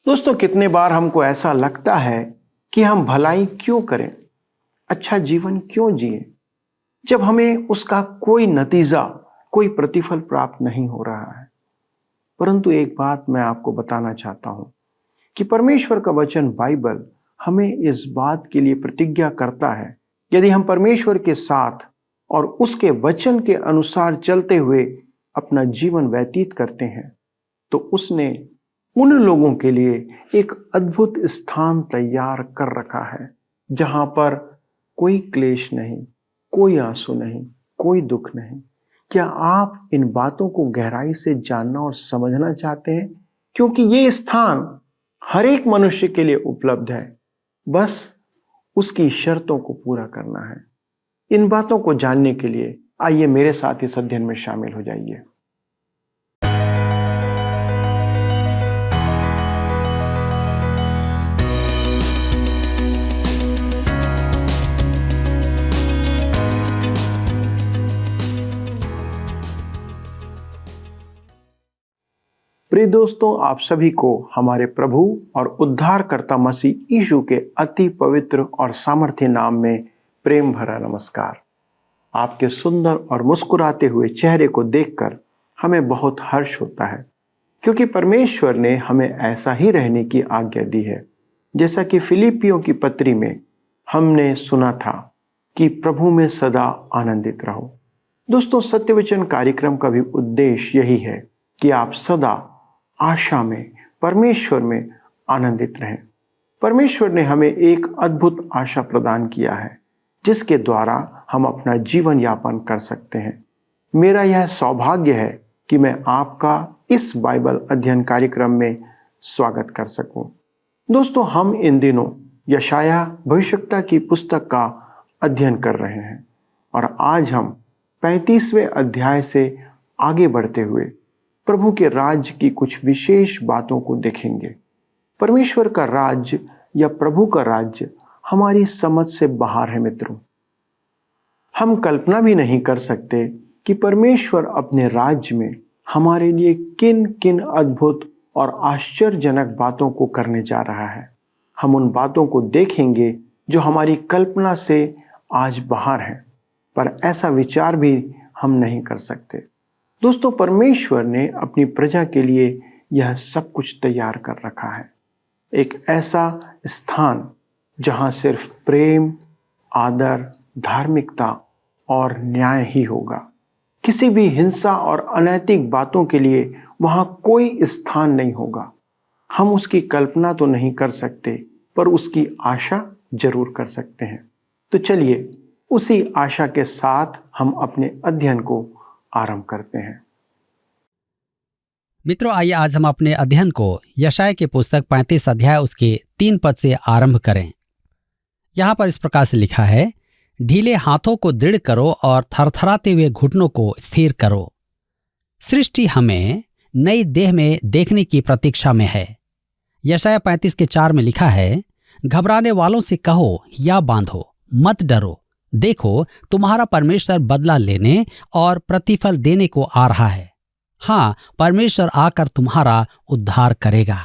दोस्तों, कितने बार हमको ऐसा लगता है कि हम भलाई क्यों करें, अच्छा जीवन क्यों जिए, जब हमें उसका कोई नतीजा, कोई प्रतिफल प्राप्त नहीं हो रहा है। परंतु एक बात मैं आपको बताना चाहता हूं कि परमेश्वर का वचन बाइबल हमें इस बात के लिए प्रतिज्ञा करता है, यदि हम परमेश्वर के साथ और उसके वचन के अनुसार चलते हुए अपना जीवन व्यतीत करते हैं, तो उसने उन लोगों के लिए एक अद्भुत स्थान तैयार कर रखा है, जहां पर कोई क्लेश नहीं, कोई आंसू नहीं, कोई दुख नहीं। क्या आप इन बातों को गहराई से जानना और समझना चाहते हैं? क्योंकि ये स्थान हर एक मनुष्य के लिए उपलब्ध है, बस उसकी शर्तों को पूरा करना है। इन बातों को जानने के लिए आइए मेरे साथ इस अध्ययन में शामिल हो जाइए। प्रिय दोस्तों, आप सभी को हमारे प्रभु और उद्धारकर्ता मसीह यीशु के अति पवित्र और सामर्थ्य नाम में प्रेम भरा नमस्कार। आपके सुंदर और मुस्कुराते हुए चेहरे को देखकर हमें बहुत हर्ष होता है, क्योंकि परमेश्वर ने हमें ऐसा ही रहने की आज्ञा दी है। जैसा कि फिलिपियों की पत्री में हमने सुना था कि प्रभु में सदा आनंदित रहो। दोस्तों, सत्यवचन कार्यक्रम का भी उद्देश्य यही है कि आप सदा आशा में, परमेश्वर में आनंदित रहें। परमेश्वर ने हमें एक अद्भुत आशा प्रदान किया है, जिसके द्वारा हम अपना जीवन यापन कर सकते हैं। मेरा यह सौभाग्य है कि मैं आपका इस बाइबल अध्ययन कार्यक्रम में स्वागत कर सकूं। दोस्तों, हम इन दिनों यशायाह भविष्यवक्ता की पुस्तक का अध्ययन कर रहे हैं और आज हम 35वें अध्याय से आगे बढ़ते हुए प्रभु के राज्य की कुछ विशेष बातों को देखेंगे। परमेश्वर का राज्य या प्रभु का राज्य हमारी समझ से बाहर है। मित्रों, हम कल्पना भी नहीं कर सकते कि परमेश्वर अपने राज्य में हमारे लिए किन किन अद्भुत और आश्चर्यजनक बातों को करने जा रहा है। हम उन बातों को देखेंगे जो हमारी कल्पना से आज बाहर है, पर ऐसा विचार भी हम नहीं कर सकते। दोस्तों, परमेश्वर ने अपनी प्रजा के लिए यह सब कुछ तैयार कर रखा है। एक ऐसा स्थान जहां सिर्फ प्रेम, आदर, धार्मिकता और न्याय ही होगा। किसी भी हिंसा और अनैतिक बातों के लिए वहां कोई स्थान नहीं होगा। हम उसकी कल्पना तो नहीं कर सकते, पर उसकी आशा जरूर कर सकते हैं। तो चलिए उसी आशा के साथ हम अपने अध्ययन को आरंभ करते हैं। मित्रों, आइए आज हम अपने अध्ययन को यशायाह की पुस्तक 35 अध्याय उसके 3 पद से आरंभ करें। यहाँ पर इस प्रकार से लिखा है, ढीले हाथों को दृढ़ करो और थरथराते हुए घुटनों को स्थिर करो। सृष्टि हमें नई देह में देखने की प्रतीक्षा में है। यशायाह 35 के 4 में लिखा है, घबराने वालों से कहो या बांधो, मत डरो, देखो तुम्हारा परमेश्वर बदला लेने और प्रतिफल देने को आ रहा है। हाँ, परमेश्वर आकर तुम्हारा उद्धार करेगा।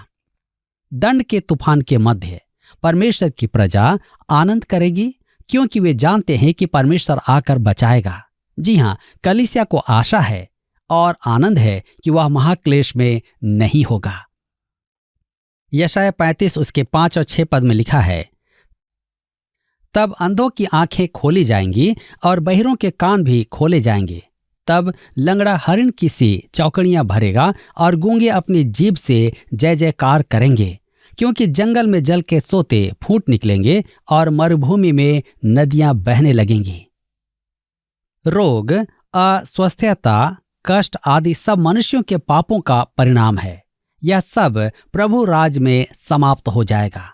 दंड के तूफान के मध्य परमेश्वर की प्रजा आनंद करेगी, क्योंकि वे जानते हैं कि परमेश्वर आकर बचाएगा। जी हाँ, कलीसिया को आशा है और आनंद है कि वह महाक्लेश में नहीं होगा। यशायाह 35 उसके 5 और 6 पद में लिखा है, तब अंधों की आंखें खोली जाएंगी और बहिरों के कान भी खोले जाएंगे। तब लंगड़ा हरिण की सी चौकड़ियां भरेगा और गूंगे अपनी जीभ से जय जयकार करेंगे, क्योंकि जंगल में जल के सोते फूट निकलेंगे और मरुभूमि में नदियां बहने लगेंगी। रोग, अस्वस्थता, कष्ट आदि सब मनुष्यों के पापों का परिणाम है। यह सब प्रभु राज में समाप्त हो जाएगा।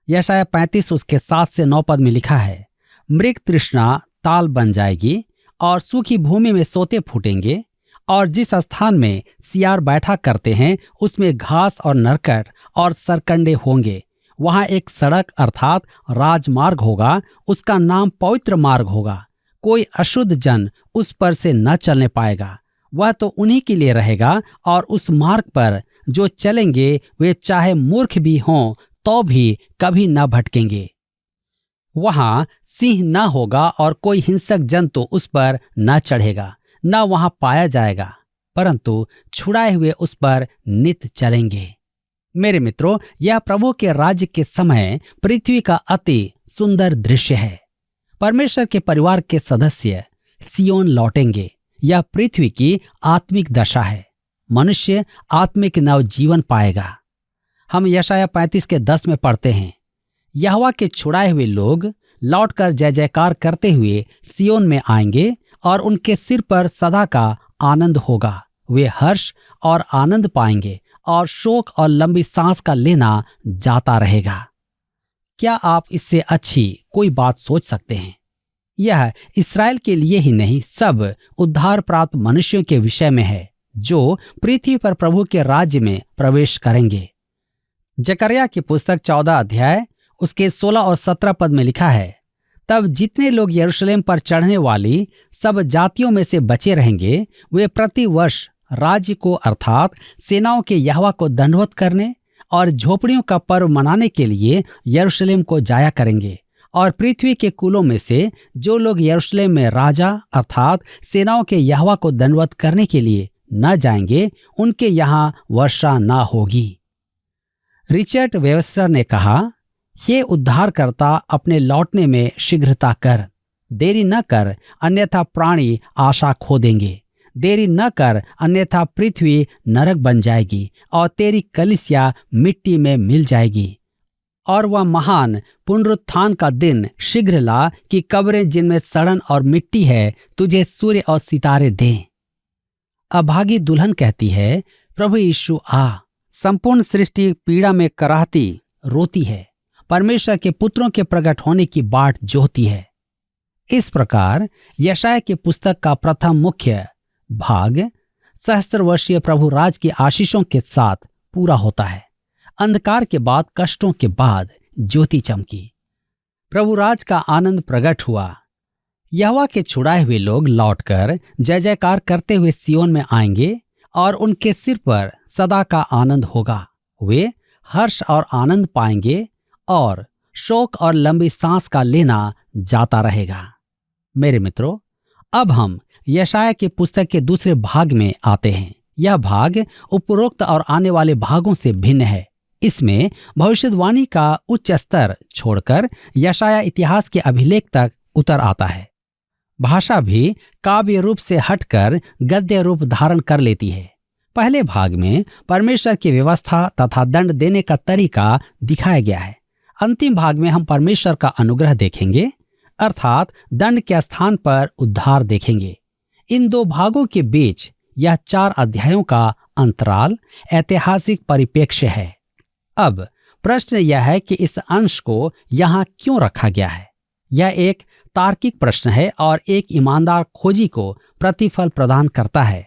यशायाह 35 उसके 7 से 9 पद में लिखा है, मृग तृष्णा ताल बन जाएगी और सूखी भूमि में सोते फूटेंगे, और जिस स्थान में सियार बैठा करते हैं उसमें घास और नरकट और सरकंडे होंगे। वहां एक सड़क अर्थात राजमार्ग होगा, उसका नाम पवित्र मार्ग होगा। कोई अशुद्ध जन उस पर से न चलने पाएगा। वह तो उन्हीं के लिए रहेगा और उस मार्ग पर जो चलेंगे वे चाहे मूर्ख भी हों तो भी कभी न भटकेंगे। वहां सिंह न होगा और कोई हिंसक जंतु उस पर न चढ़ेगा, न वहां पाया जाएगा, परंतु छुड़ाए हुए उस पर नित चलेंगे। मेरे मित्रों, यह प्रभु के राज्य के समय पृथ्वी का अति सुंदर दृश्य है। परमेश्वर के परिवार के सदस्य सियोन लौटेंगे। यह पृथ्वी की आत्मिक दशा है। मनुष्य आत्मिक नवजीवन पाएगा। हम यशाया 35:10 में पढ़ते हैं, यहोवा के छुड़ाए हुए लोग लौटकर जय जयकार करते हुए सियोन में आएंगे और उनके सिर पर सदा का आनंद होगा। वे हर्ष और आनंद पाएंगे और शोक और लंबी सांस का लेना जाता रहेगा। क्या आप इससे अच्छी कोई बात सोच सकते हैं? यह इस्राएल के लिए ही नहीं, सब उद्धार प्राप्त मनुष्यों के विषय में है जो पृथ्वी पर प्रभु के राज्य में प्रवेश करेंगे। जकरिया की पुस्तक 14 अध्याय उसके 16 और 17 पद में लिखा है, तब जितने लोग यरूशलेम पर चढ़ने वाली सब जातियों में से बचे रहेंगे, वे प्रति वर्ष राज्य को अर्थात सेनाओं के यहोवा को दंडवत करने और झोपड़ियों का पर्व मनाने के लिए यरूशलेम को जाया करेंगे। और पृथ्वी के कुलों में से जो लोग यरूशलेम में राजा अर्थात सेनाओं के यहोवा को दंडवत करने के लिए न जाएंगे, उनके यहाँ वर्षा न होगी। रिचर्ड वेबस्टर ने कहा, हे उद्धारकर्ता, अपने लौटने में शीघ्रता कर, देरी न कर, अन्यथा प्राणी आशा खो देंगे। देरी न कर, अन्यथा पृथ्वी नरक बन जाएगी और तेरी कलीसिया मिट्टी में मिल जाएगी। और वह महान पुनरुत्थान का दिन शीघ्र ला कि कब्रें जिनमें सड़न और मिट्टी है तुझे सूर्य और सितारे दें। अभागी दुल्हन कहती है, प्रभु यीशु आ। संपूर्ण सृष्टि पीड़ा में कराहती रोती है, परमेश्वर के पुत्रों के प्रकट होने की बाट जोहती है। इस प्रकार यशाया की पुस्तक का प्रथम मुख्य भाग सहस्त्र वर्षीय प्रभु राज की आशीषों के साथ पूरा होता है। अंधकार के बाद, कष्टों के बाद ज्योति चमकी, प्रभु राज का आनंद प्रकट हुआ। यहोवा के छुड़ाए हुए लोग लौटकर जय जयकार करते हुए सियोन में आएंगे और उनके सिर पर सदा का आनंद होगा। वे हर्ष और आनंद पाएंगे और शोक और लंबी सांस का लेना जाता रहेगा। मेरे मित्रों, अब हम यशाया की पुस्तक के दूसरे भाग में आते हैं। यह भाग उपरोक्त और आने वाले भागों से भिन्न है। इसमें भविष्यवाणी का उच्च स्तर छोड़कर यशाया इतिहास के अभिलेख तक उतर आता है। भाषा भी काव्य रूप से हटकर गद्य रूप धारण कर लेती है। पहले भाग में परमेश्वर की व्यवस्था तथा दंड देने का तरीका दिखाया गया है। अंतिम भाग में हम परमेश्वर का अनुग्रह देखेंगे, अर्थात दंड के स्थान पर उद्धार देखेंगे। इन दो भागों के बीच यह 4 अध्यायों का अंतराल ऐतिहासिक परिप्रेक्ष्य है। अब प्रश्न यह है कि इस अंश को यहाँ क्यों रखा गया है। यह एक तार्किक प्रश्न है और एक ईमानदार खोजी को प्रतिफल प्रदान करता है।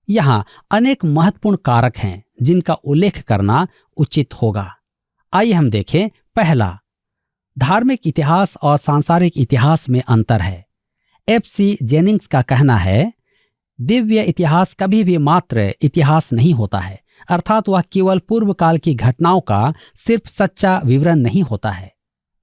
यहाँ अनेक महत्वपूर्ण कारक हैं जिनका उल्लेख करना उचित होगा। आइए हम देखें। पहला, धार्मिक इतिहास और सांसारिक इतिहास में अंतर है। FC जेनिंग्स का कहना है, दिव्य इतिहास कभी भी मात्र इतिहास नहीं होता है, अर्थात वह केवल पूर्व काल की घटनाओं का सिर्फ सच्चा विवरण नहीं होता है।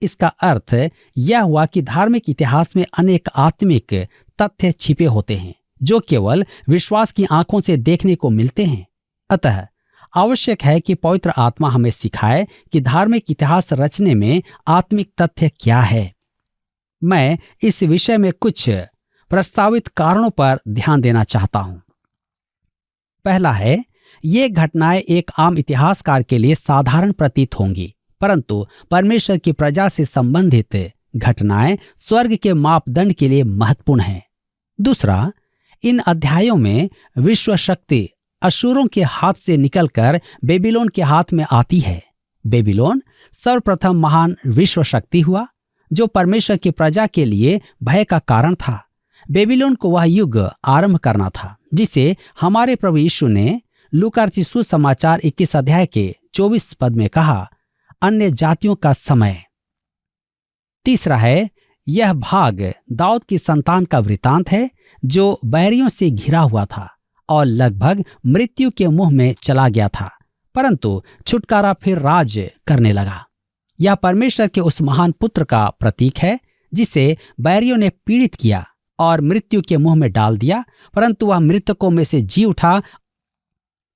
इसका अर्थ यह हुआ कि धार्मिक इतिहास में अनेक आत्मिक तथ्य छिपे होते हैं जो केवल विश्वास की आंखों से देखने को मिलते हैं। अतः आवश्यक है कि पवित्र आत्मा हमें सिखाए कि धार्मिक इतिहास रचने में आत्मिक तथ्य क्या है। मैं इस विषय में कुछ प्रस्तावित कारणों पर ध्यान देना चाहता हूं। पहला है, ये घटनाएं एक आम इतिहासकार के लिए साधारण प्रतीत होंगी, परंतु परमेश्वर की प्रजा से संबंधित घटनाएं स्वर्ग के मापदंड के लिए महत्वपूर्ण हैं। दूसरा, इन अध्यायों में विश्व शक्ति अशूरों के हाथ से निकलकर बेबीलोन के हाथ में आती है। बेबीलोन सर्वप्रथम महान विश्व शक्ति हुआ जो परमेश्वर की प्रजा के लिए भय का कारण था। बेबीलोन को वह युग आरंभ करना था जिसे हमारे प्रभु यीशु ने लूका सुसमाचार 21 अध्याय के 24 पद में कहा, अन्य जातियों का समय। तीसरा है, यह भाग दाऊद की संतान का वृतांत है जो बैरियों से घिरा हुआ था और लगभग मृत्यु के मुंह में चला गया था, परंतु छुटकारा फिर राज करने लगा। यह परमेश्वर के उस महान पुत्र का प्रतीक है जिसे बैरियों ने पीड़ित किया और मृत्यु के मुंह में डाल दिया, परंतु वह मृतकों में से जी उठा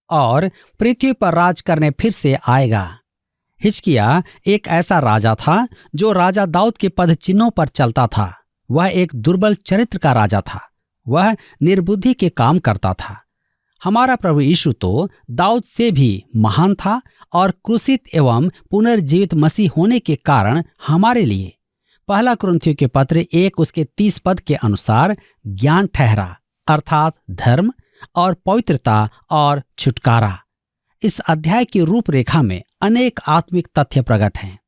और पृथ्वी पर राज करने फिर से आएगा। हिजकिय्याह एक ऐसा राजा था जो राजा दाऊद के पद चिन्हों पर चलता था। वह एक दुर्बल चरित्र का राजा था। वह निर्बुद्धि के काम करता था। हमारा प्रभु यीशु तो दाऊद से भी महान था और क्रूसित एवं पुनर्जीवित मसीह होने के कारण हमारे लिए पहला कुरिन्थियों के पत्र 1 उसके 30 पद के अनुसार ज्ञान ठहरा, अर्थात धर्म और पवित्रता और छुटकारा। इस अध्याय की रूपरेखा में अनेक आत्मिक तथ्य प्रकट हैं।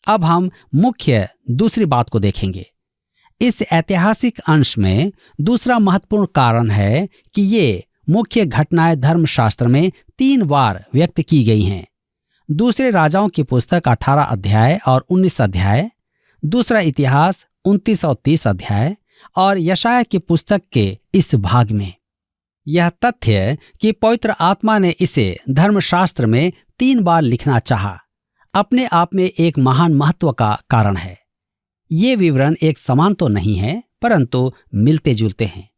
अब हम मुख्य दूसरी बात को देखेंगे। इस ऐतिहासिक अंश में दूसरा महत्वपूर्ण कारण है कि ये मुख्य घटनाएं धर्मशास्त्र में 3 बार व्यक्त की गई हैं। दूसरे राजाओं की पुस्तक 18 अध्याय और 19 अध्याय, दूसरा इतिहास 29 और 30 अध्याय और यशायाह की पुस्तक के इस भाग में। यह तथ्य कि पवित्र आत्मा ने इसे धर्मशास्त्र में 3 बार लिखना चाहा, अपने आप में एक महान महत्व का कारण है। ये विवरण एक समान तो नहीं है, परंतु मिलते जुलते हैं।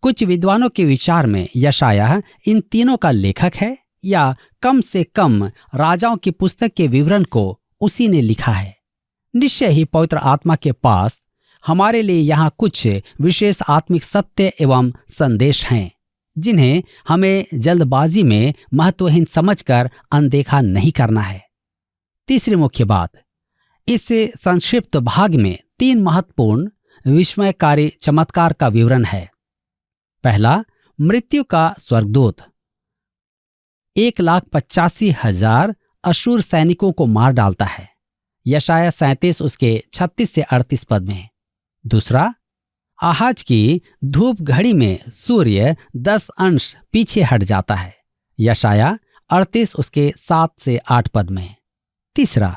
कुछ विद्वानों के विचार में यशायाह इन तीनों का लेखक है, या कम से कम राजाओं की पुस्तक के विवरण को उसी ने लिखा है। निश्चय ही पवित्र आत्मा के पास हमारे लिए यहाँ कुछ विशेष आत्मिक सत्य एवं संदेश हैं, जिन्हें हमें जल्दबाजी में महत्वहीन समझकर अनदेखा नहीं करना है। तीसरी मुख्य बात, इस संक्षिप्त भाग में 3 महत्वपूर्ण विस्मयकारी चमत्कार का विवरण है। पहला, मृत्यु का स्वर्गदूत 1,85,000 अशूर सैनिकों को मार डालता है। यशायाह 37 उसके 36 से 38 पद में। दूसरा, आहाज की धूप घड़ी में सूर्य 10 अंश पीछे हट जाता है। यशायाह 38 उसके 7 से 8 पद में। तीसरा,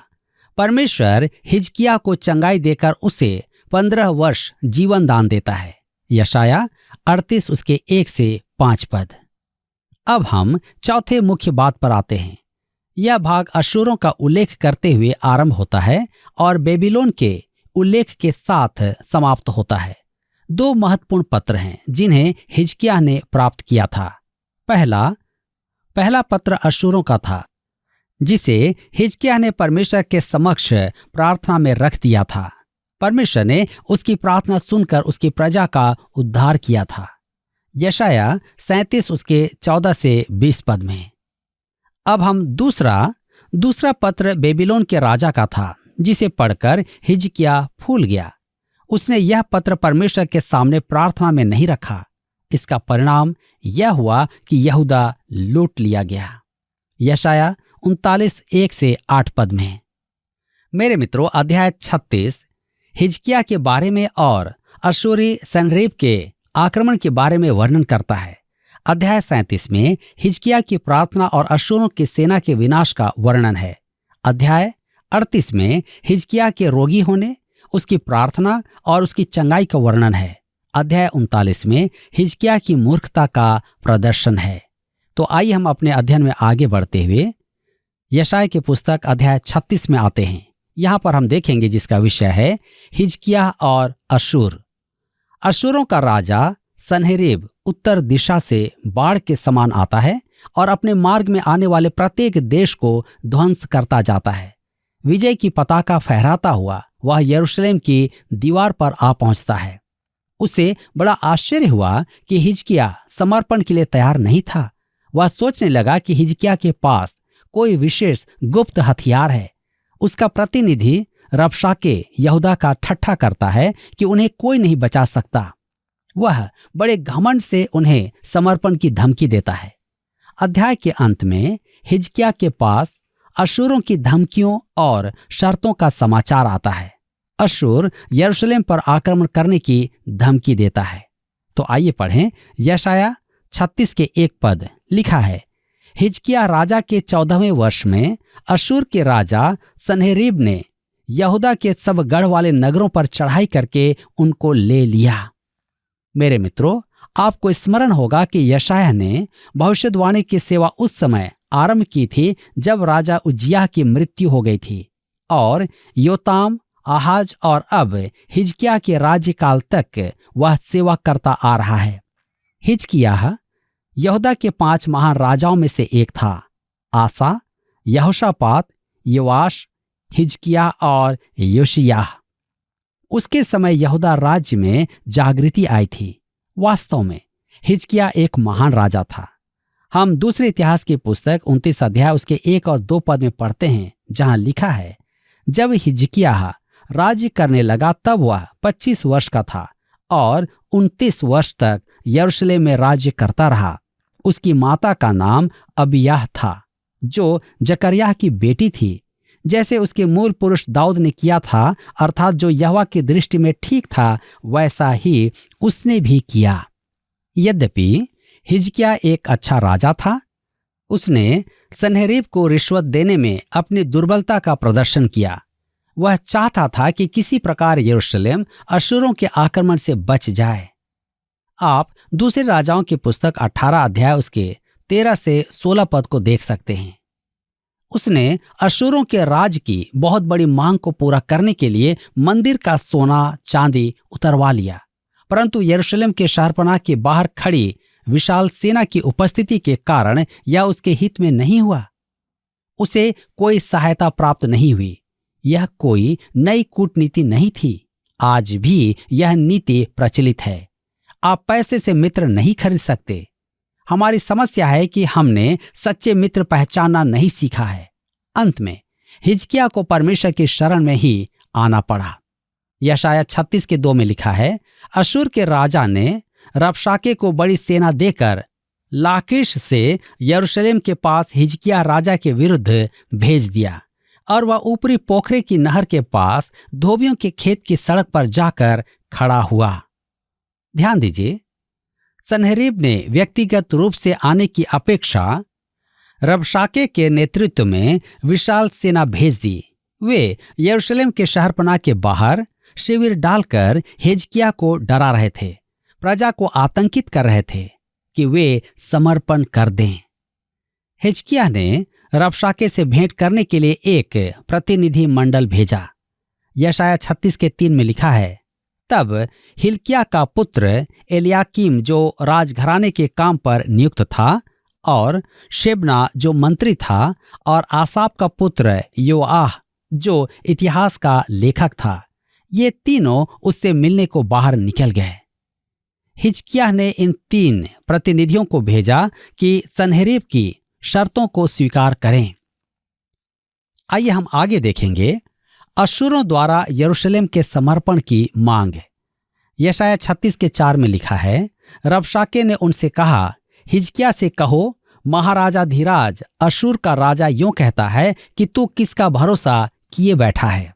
परमेश्वर हिजकिय्याह को चंगाई देकर उसे 15 वर्ष जीवन दान देता है। यशायाह 38 उसके 1 से 5 पद। अब हम चौथे मुख्य बात पर आते हैं। यह भाग अशूरों का उल्लेख करते हुए आरंभ होता है और बेबीलोन के उल्लेख के साथ समाप्त होता है। 2 महत्वपूर्ण पत्र हैं जिन्हें हिजकिय्याह ने प्राप्त किया था। पहला पत्र अशूरों का था, जिसे हिजकिय्याह ने परमेश्वर के समक्ष प्रार्थना में रख दिया था। परमेश्वर ने उसकी प्रार्थना सुनकर उसकी प्रजा का उद्धार किया था। यशायाह 37 उसके 14 से 20 पद में। अब हम दूसरा पत्र बेबीलोन के राजा का था, जिसे पढ़कर हिजकिय्याह फूल गया। उसने यह पत्र परमेश्वर के सामने प्रार्थना में नहीं रखा। इसका परिणाम यह हुआ कि यहूदा लूट लिया गया। यशायाह 39 1 से 8 पद में। मेरे मित्रों, अध्याय 36 हिजकिय्याह के बारे में और अशूरी सनहेरीब के आक्रमण के बारे में वर्णन करता है। अध्याय 37 में हिजकिय्याह की प्रार्थना और अशूरों की सेना के विनाश का वर्णन है। अध्याय 38 में हिजकिय्याह के रोगी होने, उसकी प्रार्थना और उसकी चंगाई का वर्णन है। अध्याय 39 में हिजकिय्याह की मूर्खता का प्रदर्शन है। तो आइए हम अपने अध्ययन में आगे बढ़ते हुए यशायाह की पुस्तक अध्याय 36 में आते हैं। यहाँ पर हम देखेंगे जिसका विषय है हिजकिय्याह और अशूर। अशूरों का राजा सनहेरीब उत्तर दिशा से बाढ़ के समान आता है और अपने मार्ग में आने वाले प्रत्येक देश को ध्वंस करता जाता है। विजय की पताका फहराता हुआ वह यरूशलेम की दीवार पर आ पहुंचता है। उसे बड़ा आश्चर्य हुआ कि हिजकिय्याह समर्पण के लिए तैयार नहीं था। वह सोचने लगा कि हिजकिय्याह के पास कोई विशेष गुप्त हथियार है। उसका प्रतिनिधि रबशाके यहूदा का ठट्ठा करता है कि उन्हें कोई नहीं बचा सकता। वह बड़े घमंड से उन्हें समर्पण की धमकी देता है। अध्याय के अंत में हिजकिय्याह के पास अशूरों की धमकियों और शर्तों का समाचार आता है। अशूर यरूशलेम पर आक्रमण करने की धमकी देता है। तो आइए पढ़ें यशायाह 36 के 1 पद। लिखा है, हिजकिय्याह राजा के 14वें वर्ष में अशूर के राजा सनहेरीब ने यहूदा के सब गढ़ वाले नगरों पर चढ़ाई करके उनको ले लिया। मेरे मित्रों, आपको स्मरण होगा कि यशायाह ने भविष्यवाणी की सेवा उस समय आरंभ की थी जब राजा उज्जियाह की मृत्यु हो गई थी और योताम, आहाज और अब हिजकिय्याह के राज्यकाल तक वह सेवा करता आ रहा है। हिजकिय्याह यहूदा के 5 महान राजाओं में से एक था। आसा, यहोशापात, योआश, हिजकिय्याह और योशिय्याह। उसके समय यहूदा राज्य में जागृति आई थी। वास्तव में हिजकिय्याह एक महान राजा था। हम दूसरे इतिहास की पुस्तक 29 अध्याय उसके 1 और 2 पद में पढ़ते हैं, जहां लिखा है, जब हिजकिय्याह राज्य करने लगा तब वह 25 वर्ष का था और 29 वर्ष तक यरूशलेम में राज्य करता रहा। उसकी माता का नाम अबिय्याह था, जो जकर्याह की बेटी थी। जैसे उसके मूल पुरुष दाऊद ने किया था, अर्थात जो यहोवा की दृष्टि में ठीक था, वैसा ही उसने भी किया। यद्यपि हिजकिय्याह एक अच्छा राजा था, उसने सन्हेरीब को रिश्वत देने में अपनी दुर्बलता का प्रदर्शन किया। वह चाहता था कि किसी प्रकार यरूशलेम अशूरों के आक्रमण से बच जाए। आप दूसरे राजाओं की पुस्तक 18 अध्याय उसके 13 से 16 पद को देख सकते हैं। उसने अशूरों के राज की बहुत बड़ी मांग को पूरा करने के लिए मंदिर का सोना चांदी उतरवा लिया, परंतु यरूशलेम के शहरपनाह के बाहर खड़ी विशाल सेना की उपस्थिति के कारण यह उसके हित में नहीं हुआ। उसे कोई सहायता प्राप्त नहीं हुई। यह कोई नई कूटनीति नहीं थी। आज भी यह नीति प्रचलित है। आप पैसे से मित्र नहीं खरीद सकते। हमारी समस्या है कि हमने सच्चे मित्र पहचानना नहीं सीखा है। अंत में हिजकिय्याह को परमेश्वर की शरण में ही आना पड़ा। यशायाह 36 के 2 में लिखा है, अशूर के राजा ने रबशाके को बड़ी सेना देकर लाकीश से यरूशलेम के पास हिजकिय्याह राजा के विरुद्ध भेज दिया और वह ऊपरी पोखरे की नहर के पास धोबियों के खेत की सड़क पर जाकर खड़ा हुआ। ध्यान दीजिए, सन्हेरीब ने व्यक्तिगत रूप से आने की अपेक्षा रबशाके के नेतृत्व में विशाल सेना भेज दी। वे यरूशलेम के शहरपनाह के बाहर शिविर डालकर हिजकिय्याह को डरा रहे थे, प्रजा को आतंकित कर रहे थे कि वे समर्पण कर दें। हिजकिय्याह ने रबशाके से भेंट करने के लिए एक प्रतिनिधि मंडल भेजा। यशायाह 36 के 3 में लिखा है, तब हिल्किय्याह का पुत्र एलियाकीम जो राजघराने के काम पर नियुक्त था और शेबना जो मंत्री था और आसाप का पुत्र योआह जो इतिहास का लेखक था, ये तीनों उससे मिलने को बाहर निकल गए। हिजकिय्याह ने इन 3 प्रतिनिधियों को भेजा कि सन्हेरीब की शर्तों को स्वीकार करें। आइए हम आगे देखेंगे अशूरों द्वारा यरूशलेम के समर्पण की मांग। यशायाह 36 के 4 में लिखा है, रबशाके ने उनसे कहा, हिजकिय्याह से कहो, महाराजा धीराज अशूर का राजा यूं कहता है कि तू किसका भरोसा किए बैठा है।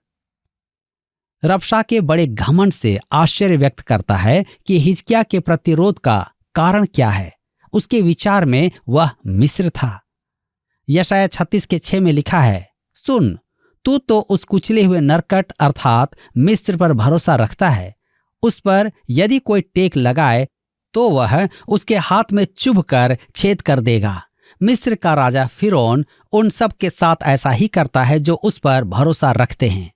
रबशाके बड़े घमंड से आश्चर्य व्यक्त करता है कि हिजकिय्याह के प्रतिरोध का कारण क्या है। उसके विचार में वह मिस्र था। यशायाह 36 के 6 में लिखा है, सुन, तू तो उस कुचले हुए नरकट अर्थात मिस्र पर भरोसा रखता है। उस पर यदि कोई टेक लगाए तो वह उसके हाथ में चुभकर छेद कर देगा। मिस्र का राजा फिरौन उन सब के साथ ऐसा ही करता है जो उस पर भरोसा रखते हैं।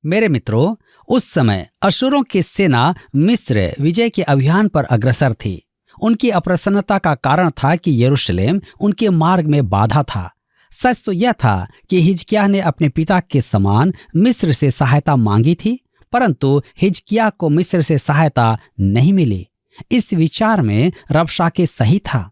मेरे मित्रों, उस समय अशूरों की सेना मिस्र विजय के अभियान पर अग्रसर थी। उनकी अप्रसन्नता का कारण था कि यरूशलेम उनके मार्ग में बाधा था। सच तो यह था कि हिजकिय्याह ने अपने पिता के समान मिस्र से सहायता मांगी थी, परंतु हिजकिय्याह को मिस्र से सहायता नहीं मिली। इस विचार में रबशाके सही था।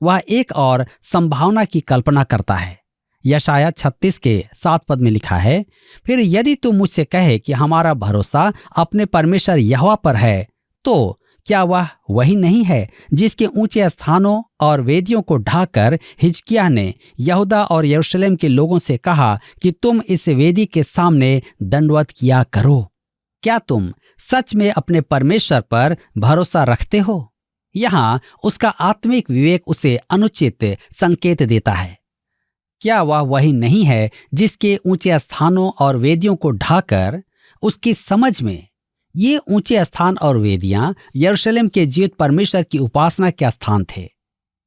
वह एक और संभावना की कल्पना करता है। यशायाह 36 के 7 पद में लिखा है, फिर यदि तू मुझसे कहे कि हमारा भरोसा अपने परमेश्वर यहोवा पर है, तो क्या वह वही नहीं है जिसके ऊंचे स्थानों और वेदियों को ढाकर हिजकिय्याह ने यहूदा और यरूशलेम के लोगों से कहा कि तुम इस वेदी के सामने दंडवत किया करो। क्या तुम सच में अपने परमेश्वर पर भरोसा रखते हो? यहाँ उसका आत्मिक विवेक उसे अनुचित संकेत देता है। क्या वह वही नहीं है जिसके ऊंचे स्थानों और वेदियों को ढाकर उसकी समझ में ये ऊंचे स्थान और वेदियां यरूशलेम के जीवित परमेश्वर की उपासना के स्थान थे।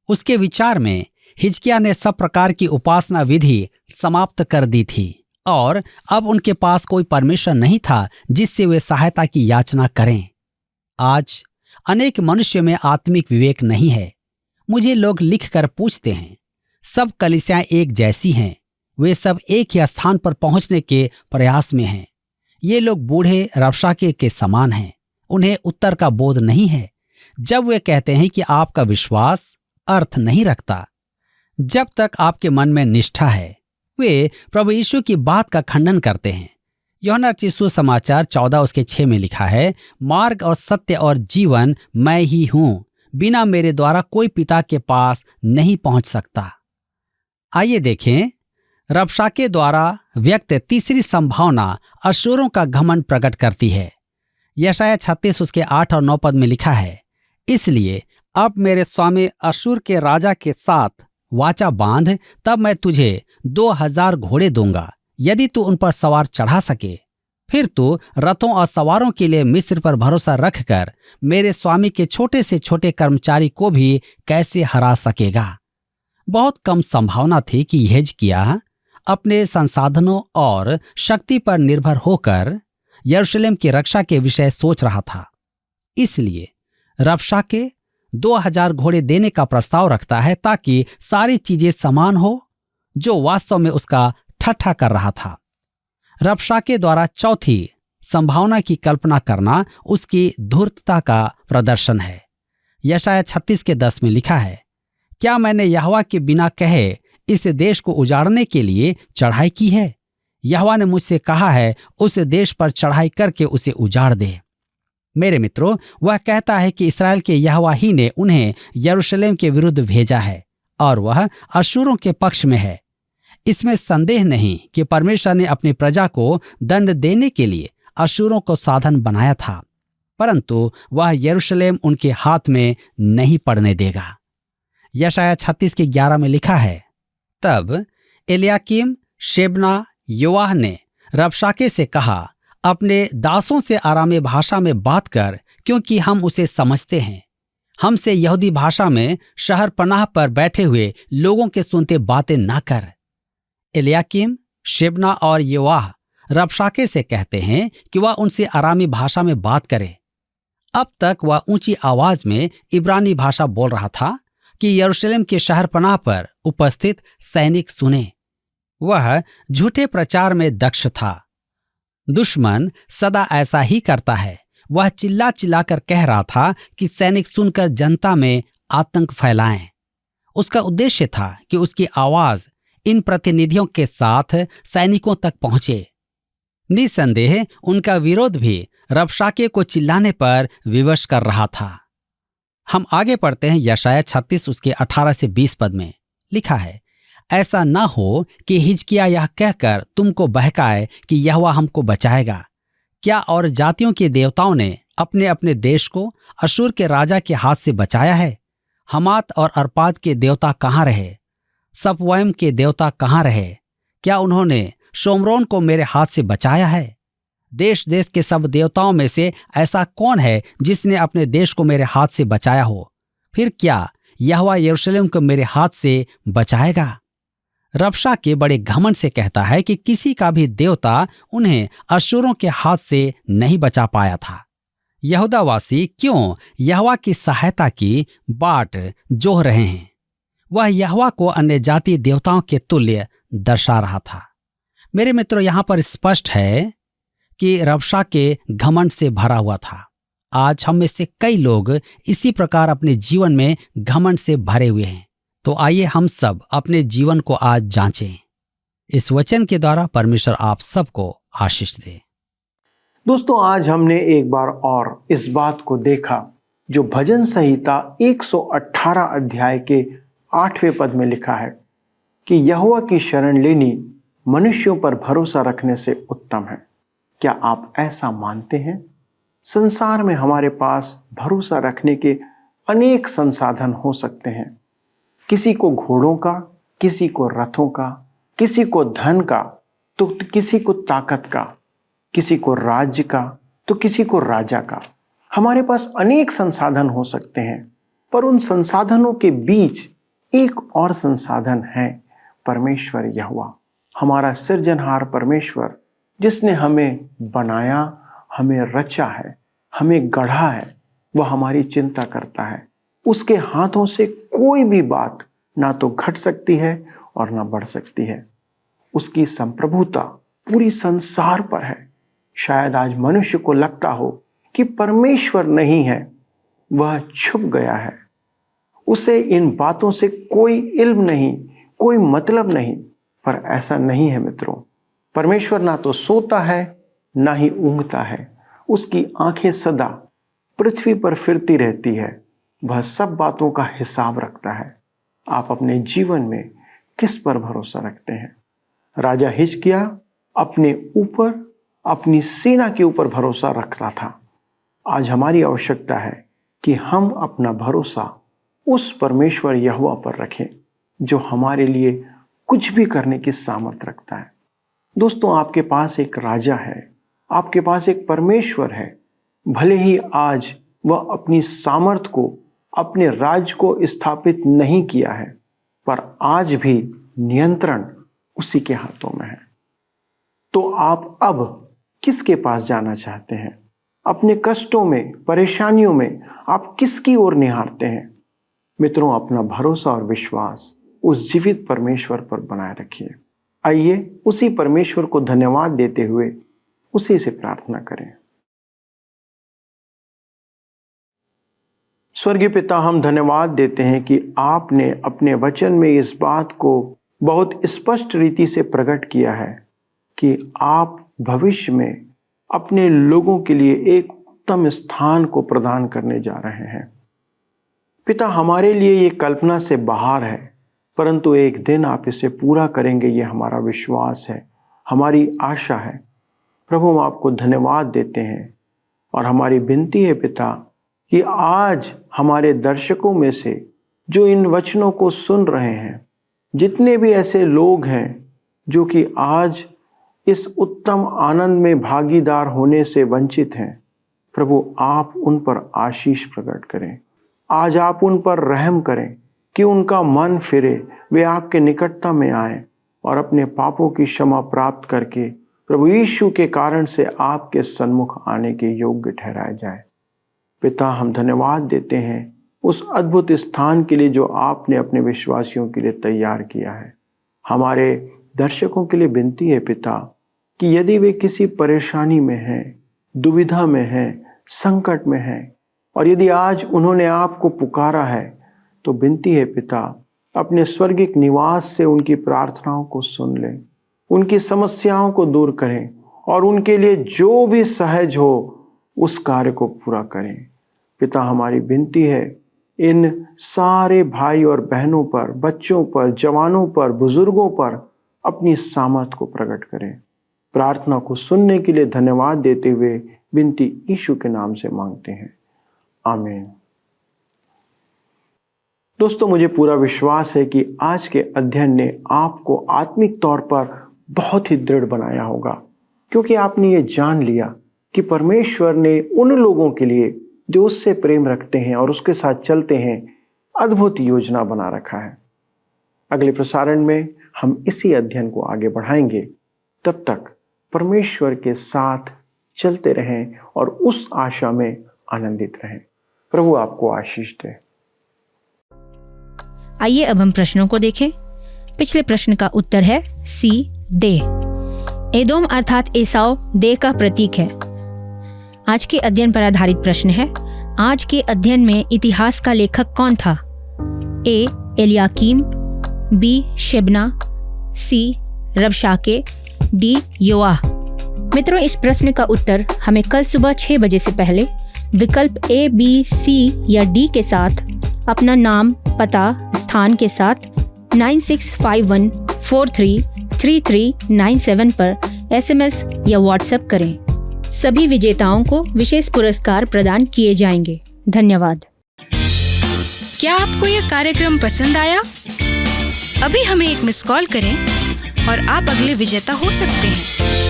उसके विचार में हिजकिय्याह ने सब प्रकार की उपासना विधि समाप्त कर दी थी और अब उनके पास कोई परमेश्वर नहीं था जिससे वे सहायता की याचना करें। आज अनेक मनुष्य में आत्मिक विवेक नहीं है। मुझे लोग लिखकर पूछते हैं, सब कलीसियां एक जैसी हैं, वे सब एक ही स्थान पर पहुंचने के प्रयास में हैं। ये लोग बूढ़े रबशाके के समान हैं, उन्हें उत्तर का बोध नहीं है। जब वे कहते हैं कि आपका विश्वास अर्थ नहीं रखता, जब तक आपके मन में निष्ठा है, वे प्रभु यीशु की बात का खंडन करते हैं। यूहन्ना रचित सुसमाचार 14:6 में लिखा है, मार्ग और सत्य और जीवन मैं ही हूं, बिना मेरे द्वारा कोई पिता के पास नहीं पहुंच सकता। आइए देखें, रबशाके द्वारा व्यक्त तीसरी संभावना अशूरों का घमंड प्रकट करती है। यशायाह 36 उसके 8 और 9 पद में लिखा है, इसलिए अब मेरे स्वामी अशूर के राजा के साथ वाचा बांध, तब मैं तुझे 2000 घोड़े दूंगा, यदि तू उन पर सवार चढ़ा सके। फिर तू रथों और सवारों के लिए मिस्र पर भरोसा रखकर मेरे स्वामी के छोटे से छोटे कर्मचारी को भी कैसे हरा सकेगा। बहुत कम संभावना थी कि हिजकिय्याह अपने संसाधनों और शक्ति पर निर्भर होकर यरूशलेम की रक्षा के विषय सोच रहा था। इसलिए रबशाके 2000 घोड़े देने का प्रस्ताव रखता है ताकि सारी चीजें समान हो, जो वास्तव में उसका ठट्ठा कर रहा था। रबशाके द्वारा चौथी संभावना की कल्पना करना उसकी धूर्तता का प्रदर्शन है। यशायाह 36 के 10 में लिखा है, क्या मैंने यहोवा के बिना कहे इस देश को उजाड़ने के लिए चढ़ाई की है? यहोवा ने मुझसे कहा है, उस देश पर चढ़ाई करके उसे उजाड़ दे। मेरे मित्रों, वह कहता है कि इस्राएल के यहोवा ही ने उन्हें यरूशलेम के विरुद्ध भेजा है और वह अशूरों के पक्ष में है। इसमें संदेह नहीं कि परमेश्वर ने अपनी प्रजा को दंड देने के लिए अशूरों को साधन बनाया था, परंतु वह यरूशलेम उनके हाथ में नहीं पड़ने देगा। यशायाह 36 के 11 में लिखा है, तब एलयाकीम, शेबना, योआह ने रबशाके से कहा, अपने दासों से आरामी भाषा में बात कर, क्योंकि हम उसे समझते हैं। हमसे यहूदी भाषा में शहर पनाह पर बैठे हुए लोगों के सुनते बातें ना कर। एलयाकीम, शेबना और योआह रबशाके से कहते हैं कि वह उनसे आरामी भाषा में बात करे। अब तक वह ऊंची आवाज में इब्रानी भाषा बोल रहा था कि यरूशलेम के शहर पनाह पर उपस्थित सैनिक सुने। वह झूठे प्रचार में दक्ष था। दुश्मन सदा ऐसा ही करता है। वह चिल्ला चिल्लाकर कह रहा था कि सैनिक सुनकर जनता में आतंक फैलाएं। उसका उद्देश्य था कि उसकी आवाज इन प्रतिनिधियों के साथ सैनिकों तक पहुंचे। निसंदेह उनका विरोध भी रबशाके को चिल्लाने पर विवश कर रहा था। हम आगे पढ़ते हैं। यशायाह 36 उसके 18 से 20 पद में लिखा है, ऐसा न हो कि हिजकिय्याह यह कहकर तुमको बहकाए कि यहोवा हमको बचाएगा। क्या और जातियों के देवताओं ने अपने अपने देश को अशूर के राजा के हाथ से बचाया है? हमात और अर्पाद के देवता कहाँ रहे? सपवैम के देवता कहाँ रहे? क्या उन्होंने शोमरोन को मेरे हाथ से बचाया है? देश देश के सब देवताओं में से ऐसा कौन है जिसने अपने देश को मेरे हाथ से बचाया हो? फिर क्या यहोवा यरूशलेम को मेरे हाथ से बचाएगा? रबशाके बड़े घमंड से कहता है कि किसी का भी देवता उन्हें अशूरों के हाथ से नहीं बचा पाया था। यहूदावासी क्यों यहोवा की सहायता की बाट जोह रहे हैं? वह यहोवा को अन्य जाति देवताओं के तुल्य दर्शा रहा था। मेरे मित्रों, यहां पर स्पष्ट है कि रबशाके घमंड से भरा हुआ था। आज हम में से कई लोग इसी प्रकार अपने जीवन में घमंड से भरे हुए हैं। तो आइए हम सब अपने जीवन को आज जांचें। इस वचन के द्वारा परमेश्वर आप सबको आशीष दे। दोस्तों, आज हमने एक बार और इस बात को देखा जो भजन संहिता 118 अध्याय के 8वें पद में लिखा है कि यहोवा की शरण लेनी मनुष्यों पर भरोसा रखने से उत्तम है। क्या आप ऐसा मानते हैं? संसार में हमारे पास भरोसा रखने के अनेक संसाधन हो सकते हैं। किसी को घोड़ों का, किसी को रथों का, किसी को धन का, तो किसी को ताकत का, किसी को राज्य का, तो किसी को राजा का। हमारे पास अनेक संसाधन हो सकते हैं, पर उन संसाधनों के बीच एक और संसाधन है, परमेश्वर यहोवा, हमारा सृजनहार परमेश्वर, जिसने हमें बनाया, हमें रचा है, हमें गढ़ा है। वह हमारी चिंता करता है। उसके हाथों से कोई भी बात ना तो घट सकती है और ना बढ़ सकती है। उसकी संप्रभुता पूरी संसार पर है। शायद आज मनुष्य को लगता हो कि परमेश्वर नहीं है, वह छुप गया है, उसे इन बातों से कोई इल्म नहीं, कोई मतलब नहीं। पर ऐसा नहीं है मित्रों। परमेश्वर ना तो सोता है ना ही ऊँघता है। उसकी आंखें सदा पृथ्वी पर फिरती रहती है। वह सब बातों का हिसाब रखता है। आप अपने जीवन में किस पर भरोसा रखते हैं? राजा हिजकिय्याह अपने ऊपर, अपनी सेना के ऊपर भरोसा रखता था। आज हमारी आवश्यकता है कि हम अपना भरोसा उस परमेश्वर यहोवा पर रखें, जो हमारे लिए कुछ भी करने की सामर्थ रखता है। दोस्तों, आपके पास एक राजा है, आपके पास एक परमेश्वर है। भले ही आज वह अपनी सामर्थ को, अपने राज्य को स्थापित नहीं किया है, पर आज भी नियंत्रण उसी के हाथों में है। तो आप अब किसके पास जाना चाहते हैं? अपने कष्टों में, परेशानियों में आप किसकी ओर निहारते हैं? मित्रों, अपना भरोसा और विश्वास उस जीवित परमेश्वर पर बनाए रखिए। आइए उसी परमेश्वर को धन्यवाद देते हुए उसी से प्रार्थना करें। स्वर्गीय पिता, हम धन्यवाद देते हैं कि आपने अपने वचन में इस बात को बहुत स्पष्ट रीति से प्रकट किया है कि आप भविष्य में अपने लोगों के लिए एक उत्तम स्थान को प्रदान करने जा रहे हैं। पिता, हमारे लिए ये कल्पना से बाहर है, परंतु एक दिन आप इसे पूरा करेंगे, ये हमारा विश्वास है, हमारी आशा है। प्रभु, हम आपको धन्यवाद देते हैं और हमारी विनती है पिता कि आज हमारे दर्शकों में से जो इन वचनों को सुन रहे हैं, जितने भी ऐसे लोग हैं जो कि आज इस उत्तम आनंद में भागीदार होने से वंचित हैं, प्रभु आप उन पर आशीष प्रकट करें। आज आप उन पर रहम करें कि उनका मन फिरे, वे आपके निकटता में आए और अपने पापों की क्षमा प्राप्त करके प्रभु यीशु के कारण से आपके सन्मुख आने के योग्य ठहराए जाए। पिता, हम धन्यवाद देते हैं उस अद्भुत स्थान के लिए जो आपने अपने विश्वासियों के लिए तैयार किया है। हमारे दर्शकों के लिए विनती है पिता कि यदि वे किसी परेशानी में हैं, दुविधा में हैं, संकट में हैं, और यदि आज उन्होंने आपको पुकारा है, तो विनती है पिता अपने स्वर्गिक निवास से उनकी प्रार्थनाओं को सुन लें, उनकी समस्याओं को दूर करें और उनके लिए जो भी सहज हो उस कार्य को पूरा करें। पिता, हमारी विनती है इन सारे भाई और बहनों पर, बच्चों पर, जवानों पर, बुजुर्गों पर अपनी सामर्थ को प्रकट करें। प्रार्थना को सुनने के लिए धन्यवाद देते हुए विनती यीशु के नाम से मांगते हैं, आमीन। दोस्तों, मुझे पूरा विश्वास है कि आज के अध्ययन ने आपको आत्मिक तौर पर बहुत ही दृढ़ बनाया होगा, क्योंकि आपने ये जान लिया कि परमेश्वर ने उन लोगों के लिए जो उससे प्रेम रखते हैं और उसके साथ चलते हैं, अद्भुत योजना बना रखा है। अगले प्रसारण में हम इसी अध्ययन को आगे बढ़ाएंगे। तब तक परमेश्वर के साथ चलते रहें और उस आशा में आनंदित रहें। प्रभु आपको आशीष दे। आइए अब हम प्रश्नों को देखें। पिछले प्रश्न का उत्तर है सी, देह। एदोम अर्थात एसाव देह का प्रतीक है। आज के अध्ययन पर आधारित प्रश्न है, आज के अध्ययन में इतिहास का लेखक कौन था? ए, एलियाकीम, बी, शेबना, सी, रबशाके, डी, योआह। मित्रों, इस प्रश्न का उत्तर हमें कल सुबह 6 बजे से पहले विकल्प ए, बी, सी या डी के साथ अपना नाम, पता, स्थान के साथ 9651433397 पर SMS या WhatsApp करें। सभी विजेताओं को विशेष पुरस्कार प्रदान किए जाएंगे। धन्यवाद। क्या आपको यह कार्यक्रम पसंद आया? अभी हमें एक मिस कॉल करें और आप अगले विजेता हो सकते हैं।